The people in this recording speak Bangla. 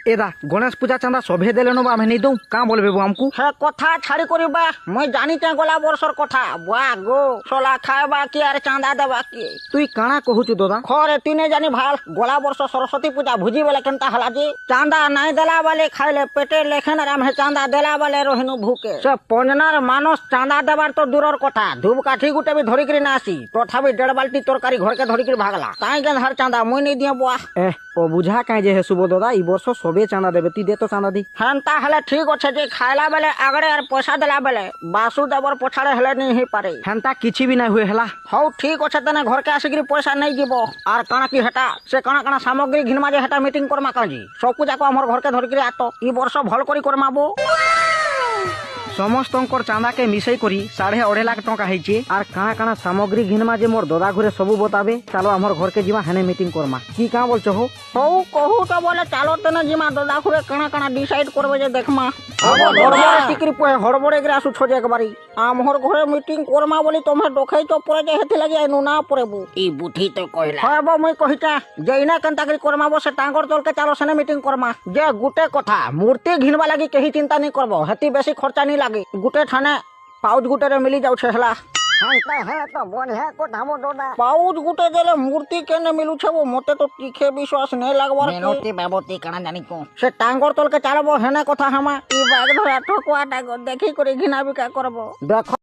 এদা গণেশ পূজা চাঁদা সভে দেলে নবা আমি নেই দৌ কাঁ বলবে আমকু হ্যাঁ কথা ছাড়ি করিবা মুই জানিতে গলা বর্ষর কথা বুয়া গো সোলা খাইবা কি আর চাঁদা দেবা কি তুই কাଣା কহুছু দাদা খরে তুই নে জানি ভাল গলা বর্ষ সরস্বতী পূজা ভুজি বেলে কেনতা হলা যে চাঁদা নাই দেলা বেলে খাইলে পেটে লেখেন আর আমি চাঁদা দেলা বেলে রহিনু ভুকে সে পঞ্জনার মানুষ চাঁদা দেবার তো দূরের কথা ধূপ কাঠি গুটে বি ধরিকি না আসি তথাপি 1.5 বালতি তরকারি ঘরকে ধরিকি ভাগলা তাই কেন হার চাঁদা মুই নেই দিয়ে বুয়া ও বুঝা কাই যে হেসুব দাদা এই বর্ষ সবে চাঁদা দেবে তুই দে তো চাঁদা দি হ্যাঁ তাহলে ঠিক আছে যে খাইলা বেলে আগড়ে আর পয়সা দেলা বেলে বাসুদেবর পছাড়ে হেলে নেই হই পারে হেনতা কিছু বি নাই হুয়ে হেলা হও ঠিক আছে তেনে ঘরকে আসিকি পয়সা নেই যাব আর কাଣା কি হেটা সে কাଣା কাଣା সামগ্রী ঘিনমা যে হেটা মিটিং করমা কাজি সবকু যাক আমার ঘরকে ধরিকি আত ই বর্ষ ভাল করি করমাবো সমস্তঙ্কর চাঁদাকে মিশাই করি 2.5 লাখ টাকা হয়েছে আর কাଣା কাଣା সামগ্রী ঘিনমা যে মোর দাদা ঘরে সবু বতাবে চালো আমার ঘরকে যা হেনে মিটিং করমা কি কাঁ বলছো হো হও কহু তো বলে চালো তেনে জিমা দাদা ঘরে কাଣା কাଣା ডিসাইড করবে যে দেখমা হড়বড়ে গিয়ে আসুছ যে একবারই আমার ঘরে মিটিং করমা বলি তোমার ডোখাই তো পরে যে হেতে লাগি আইনু না পড়েবু ই বুদ্ধি তো কইলা হয় বো মুই কহিটা যেই না কেনতা করি করমাবো সে টাঙ্গর তলকে চালো সেনে মিটিং করমা যে গুটে কথা মূর্তি ঘিনবা লাগি কেহি চিন্তা নি করবো হেতি বেশি খরচা নি লাগে গুটে ঠানে পাউচ গুটেরে মিলি যাউছে হেলা পাউচ গুটে দেলে মূর্তি কেনে মিলুছে মতে তো টিকে বিশ্বাস নেই লাগবার সে টাঙ্গর তলকে চালবো হেনে কথা হামা ই বাগ ধরা ঠকুয়া টাঙ্গর দেখি করে ঘিনা বিকা করবো দেখো